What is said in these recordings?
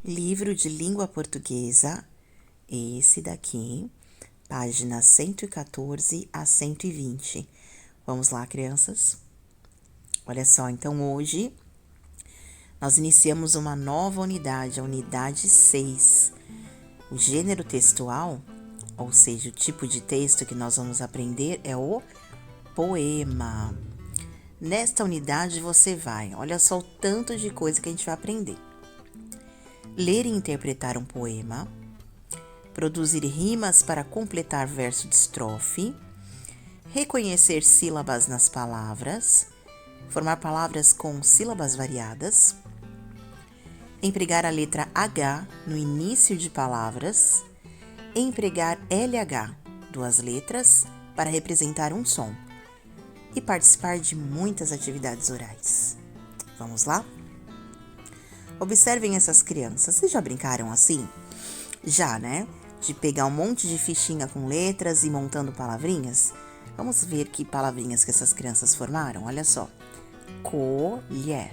Livro de língua portuguesa, esse daqui, páginas 114 a 120. Vamos lá, crianças? Olha só, então hoje nós iniciamos uma nova unidade, a unidade 6. O gênero textual, ou seja, o tipo de texto que nós vamos aprender é o poema. Nesta unidade você vai, olha só o tanto de coisa que a gente vai aprender. Ler e interpretar um poema, produzir rimas para completar verso de estrofe, reconhecer sílabas nas palavras, formar palavras com sílabas variadas, empregar a letra H no início de palavras, empregar LH, duas letras, para representar um som, e participar de muitas atividades orais. Vamos lá? Observem essas crianças. Vocês já brincaram assim? Já, né? De pegar um monte de fichinha com letras e montando palavrinhas? Vamos ver que palavrinhas que essas crianças formaram? Olha só. Colher.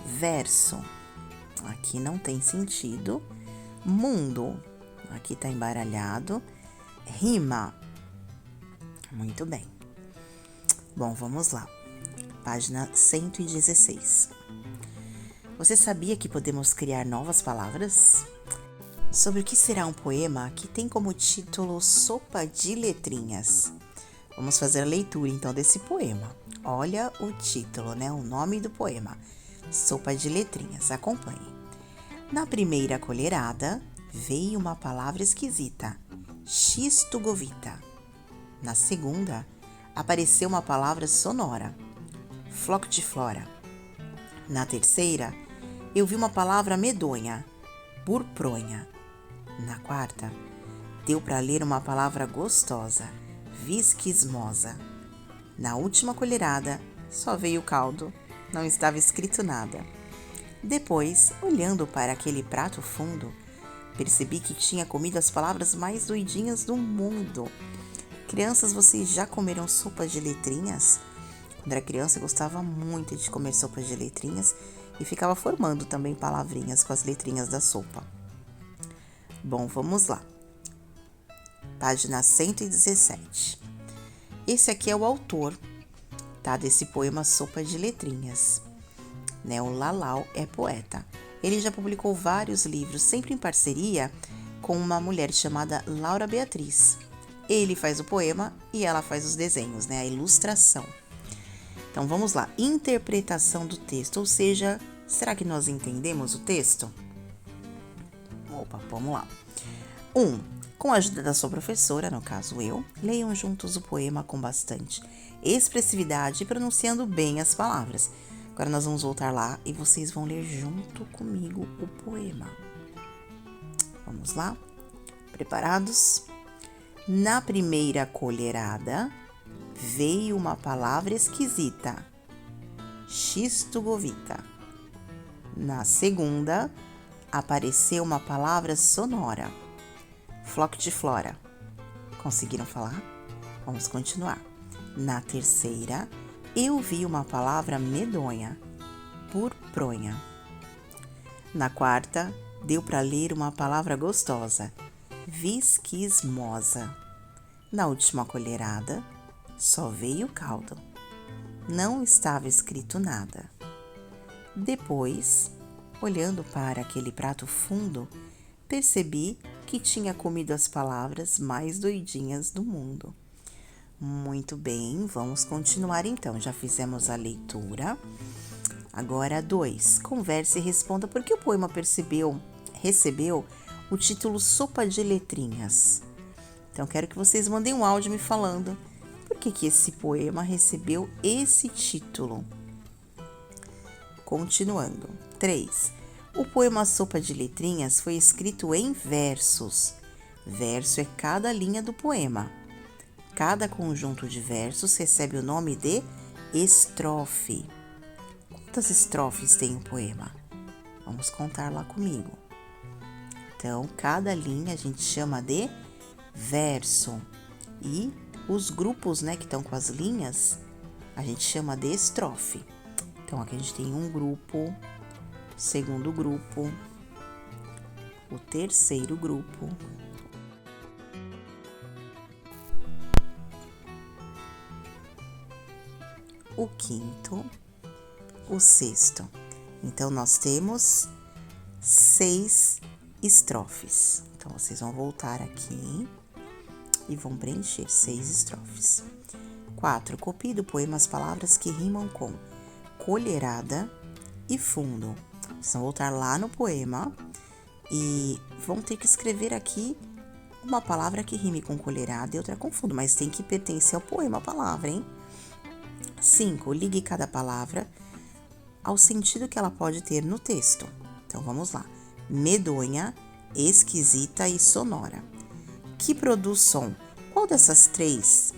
Verso. Aqui não tem sentido. Mundo. Aqui tá embaralhado. Rima. Muito bem. Bom, vamos lá. Página 116. Você sabia que podemos criar novas palavras? Sobre o que será um poema que tem como título Sopa de Letrinhas. Vamos fazer a leitura então desse poema. Olha o título, né? O nome do poema. Sopa de Letrinhas. Acompanhe. Na primeira colherada veio uma palavra esquisita. Xistogovita. Na segunda apareceu uma palavra sonora. Floctiflora. Na terceira eu vi uma palavra medonha. Burpronha. Na quarta, deu para ler uma palavra gostosa, visquismosa. Na última colherada, só veio caldo, não estava escrito nada. Depois, olhando para aquele prato fundo, percebi que tinha comido as palavras mais doidinhas do mundo. Crianças, vocês já comeram sopa de letrinhas? Quando era criança, eu gostava muito de comer sopa de letrinhas e ficava formando também palavrinhas com as letrinhas da sopa. Bom, vamos lá. Página 117. Esse aqui é o autor, tá? Desse poema Sopa de Letrinhas. Né? O Lalau é poeta. Ele já publicou vários livros, sempre em parceria com uma mulher chamada Laura Beatriz. Ele faz o poema e ela faz os desenhos, né? A ilustração. Então vamos lá. Interpretação do texto, ou seja, será que nós entendemos o texto? Opa, vamos lá. 1. Com a ajuda da sua professora, no caso eu, leiam juntos o poema com bastante expressividade e pronunciando bem as palavras. Agora nós vamos voltar lá e vocês vão ler junto comigo o poema. Vamos lá? Preparados? Na primeira colherada veio uma palavra esquisita. Xistogovita. Na segunda, apareceu uma palavra sonora. Floctiflora. Conseguiram falar? Vamos continuar. Na terceira, eu vi uma palavra medonha. Burpronha. Na quarta, deu para ler uma palavra gostosa. Visquismosa. Na última colherada, só veio caldo. Não estava escrito nada. Depois, olhando para aquele prato fundo, percebi que tinha comido as palavras mais doidinhas do mundo. Muito bem, vamos continuar então. Já fizemos a leitura. Agora 2. Converse e responda por que o poema recebeu o título Sopa de Letrinhas. Então, quero que vocês mandem um áudio me falando por que esse poema recebeu esse título. Continuando. 3. O poema Sopa de Letrinhas foi escrito em versos. Verso é cada linha do poema. Cada conjunto de versos recebe o nome de estrofe. Quantas estrofes tem o poema? Vamos contar lá comigo. Então, cada linha a gente chama de verso. E os grupos, né, que estão com as linhas, a gente chama de estrofe. Então, aqui a gente tem um grupo, segundo grupo, o terceiro grupo. O quinto, o sexto. Então, nós temos 6 estrofes. Então, vocês vão voltar aqui e vão preencher 6 estrofes. 4. Copie do poema as palavras que rimam com colherada e fundo. Vocês vão voltar lá no poema e vão ter que escrever aqui uma palavra que rime com colherada e outra com fundo, mas tem que pertencer ao poema a palavra, hein? 5. Ligue cada palavra ao sentido que ela pode ter no texto. Então, vamos lá. Medonha, esquisita e sonora. Que produz som. Qual dessas 3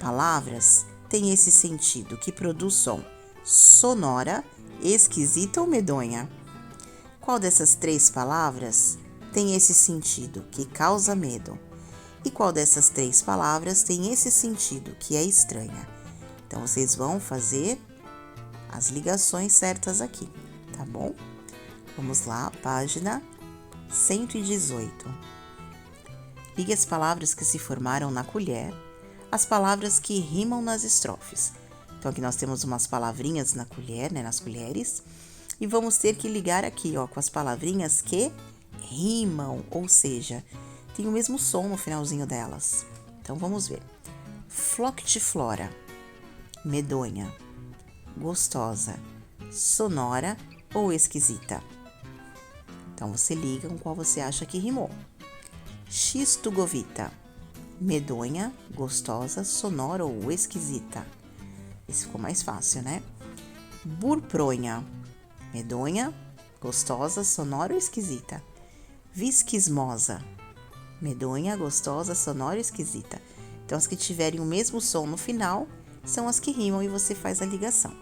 palavras tem esse sentido? Que produz som. Sonora, esquisita ou medonha? Qual dessas 3 palavras tem esse sentido? Que causa medo. E qual dessas 3 palavras tem esse sentido? Que é estranha. Então, vocês vão fazer as ligações certas aqui, tá bom? Vamos lá, página 118. Ligue as palavras que se formaram na colher, as palavras que rimam nas estrofes. Então, aqui nós temos umas palavrinhas na colher, né, nas colheres, e vamos ter que ligar aqui, ó, com as palavrinhas que rimam, ou seja, tem o mesmo som no finalzinho delas. Então, vamos ver. Floctiflora. Medonha, gostosa, sonora ou esquisita? Então, você liga com qual você acha que rimou. Xistugovita, medonha, gostosa, sonora ou esquisita? Esse ficou mais fácil, né? Burpronha, medonha, gostosa, sonora ou esquisita? Visquismosa, medonha, gostosa, sonora ou esquisita? Então, as que tiverem o mesmo som no final são as que rimam e você faz a ligação.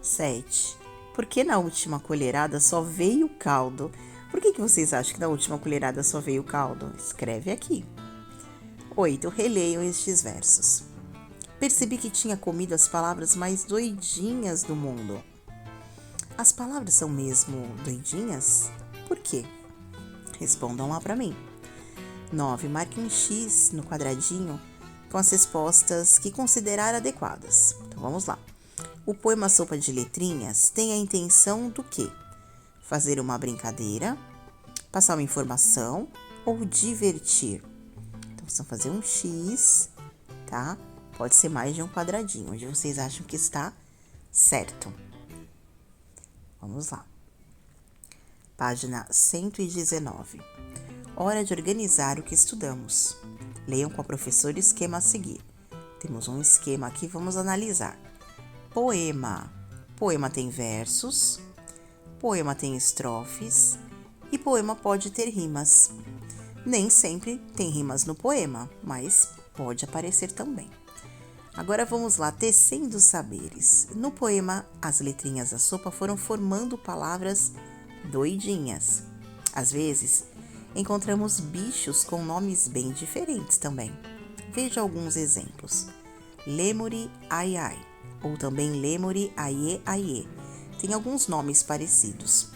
7. Por que na última colherada só veio caldo? Por que vocês acham que na última colherada só veio caldo? Escreve aqui. 8. Releiam estes versos. Percebi que tinha comido as palavras mais doidinhas do mundo. As palavras são mesmo doidinhas? Por quê? Respondam lá para mim. 9. Marque um X no quadradinho com as respostas que considerar adequadas. Então, vamos lá. O poema Sopa de Letrinhas tem a intenção do quê? Fazer uma brincadeira, passar uma informação ou divertir? Então, vocês vão fazer um X, tá? Pode ser mais de um quadradinho, onde vocês acham que está certo. Vamos lá. Página 119. Hora de organizar o que estudamos. Leiam com a professora o esquema a seguir. Temos um esquema aqui, vamos analisar. Poema. Poema tem versos, poema tem estrofes e poema pode ter rimas. Nem sempre tem rimas no poema, mas pode aparecer também. Agora vamos lá, tecendo saberes. No poema, as letrinhas da sopa foram formando palavras doidinhas. Às vezes, encontramos bichos com nomes bem diferentes também. Veja alguns exemplos. Lemuri, ai, ai, ou também Lemuri, aiê, aiê. Tem alguns nomes parecidos.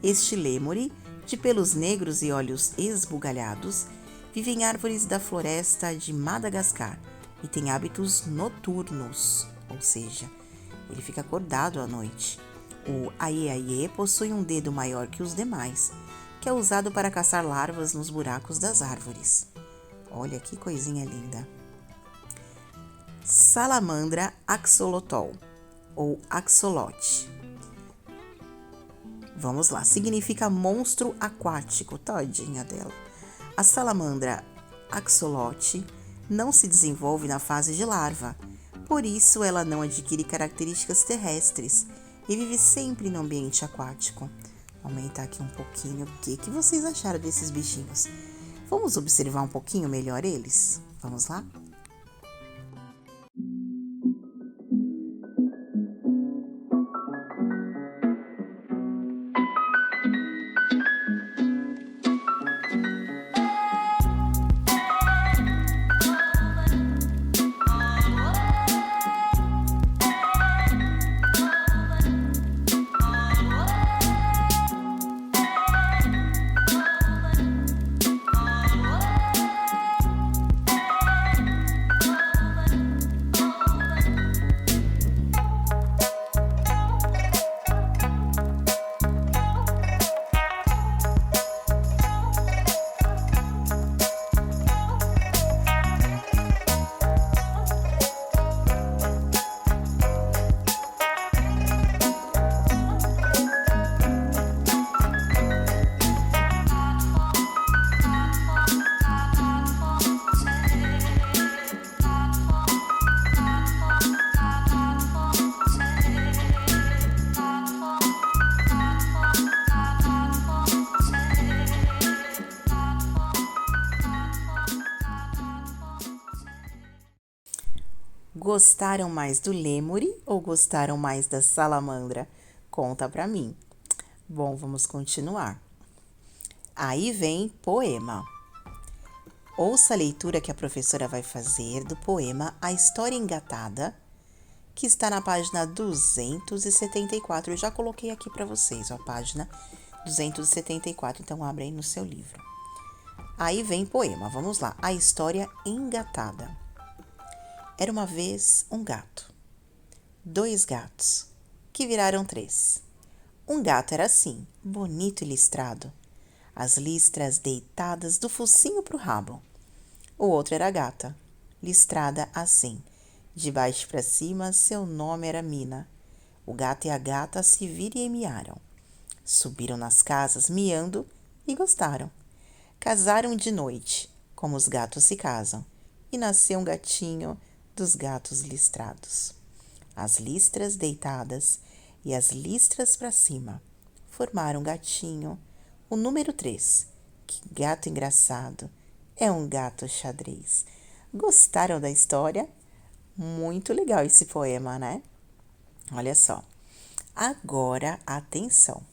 Este Lemuri, de pelos negros e olhos esbugalhados, vive em árvores da floresta de Madagascar e tem hábitos noturnos, ou seja, ele fica acordado à noite. O aiê, aiê possui um dedo maior que os demais, que é usado para caçar larvas nos buracos das árvores. Olha que coisinha linda. Salamandra axolotl, ou axolote. Vamos lá, significa monstro aquático, tadinha dela. A salamandra axolote não se desenvolve na fase de larva, por isso ela não adquire características terrestres e vive sempre no ambiente aquático. Vou aumentar aqui um pouquinho. O que vocês acharam desses bichinhos? Vamos observar um pouquinho melhor eles? Vamos lá? Gostaram mais do lêmure ou gostaram mais da salamandra? Conta pra mim. Bom, vamos continuar. Aí vem poema. Ouça a leitura que a professora vai fazer do poema A História Engatada, que está na página 274. Eu já coloquei aqui para vocês, ó, a página 274, então abre aí no seu livro. Aí vem poema, vamos lá. A História Engatada. Era uma vez um gato, 2 gatos, que viraram 3. Um gato era assim, bonito e listrado, as listras deitadas do focinho pro rabo. O outro era a gata, listrada assim, de baixo para cima, seu nome era Mina. O gato e a gata se viram e miaram. Subiram nas casas miando e gostaram. Casaram de noite, como os gatos se casam, e nasceu um gatinho dos gatos listrados. As listras deitadas e as listras para cima formaram um gatinho, o número 3. Que gato engraçado, é um gato xadrez. Gostaram da história? Muito legal esse poema, né? Olha só. Agora, atenção.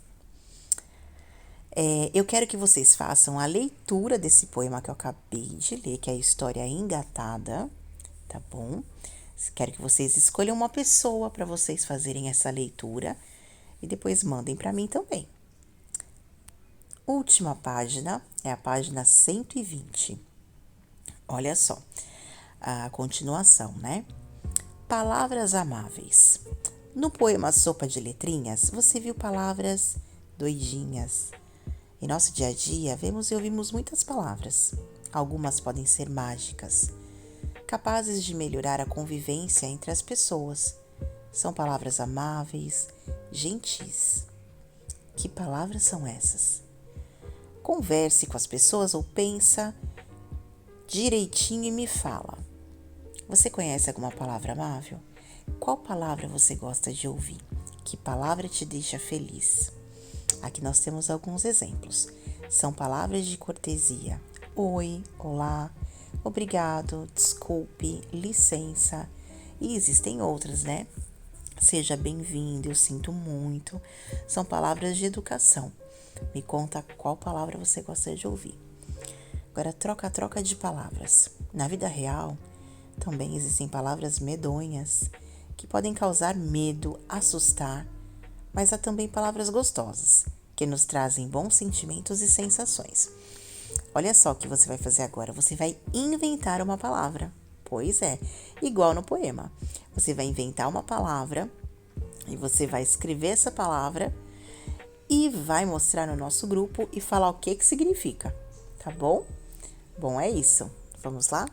Eu quero que vocês façam a leitura desse poema que eu acabei de ler, que é a História Engatada, tá bom? Quero que vocês escolham uma pessoa para vocês fazerem essa leitura e depois mandem para mim também. Última página é a página 120. Olha só, a continuação, né? Palavras amáveis. No poema Sopa de Letrinhas, você viu palavras doidinhas. Em nosso dia a dia, vemos e ouvimos muitas palavras. Algumas podem ser mágicas, capazes de melhorar a convivência entre as pessoas. São palavras amáveis, gentis. Que palavras são essas? Converse com as pessoas ou pensa direitinho e me fala. Você conhece alguma palavra amável? Qual palavra você gosta de ouvir? Que palavra te deixa feliz? Aqui nós temos alguns exemplos. São palavras de cortesia. Oi, olá, obrigado, desculpe, licença. E existem outras, né? Seja bem-vindo, eu sinto muito. São palavras de educação. Me conta qual palavra você gosta de ouvir. Agora, troca de palavras. Na vida real, também existem palavras medonhas, que podem causar medo, assustar, mas há também palavras gostosas, que nos trazem bons sentimentos e sensações. Olha só o que você vai fazer agora. Você vai inventar uma palavra. Pois é, igual no poema. Você vai inventar uma palavra e você vai escrever essa palavra e vai mostrar no nosso grupo e falar o que significa, tá bom? Bom, é isso. Vamos lá?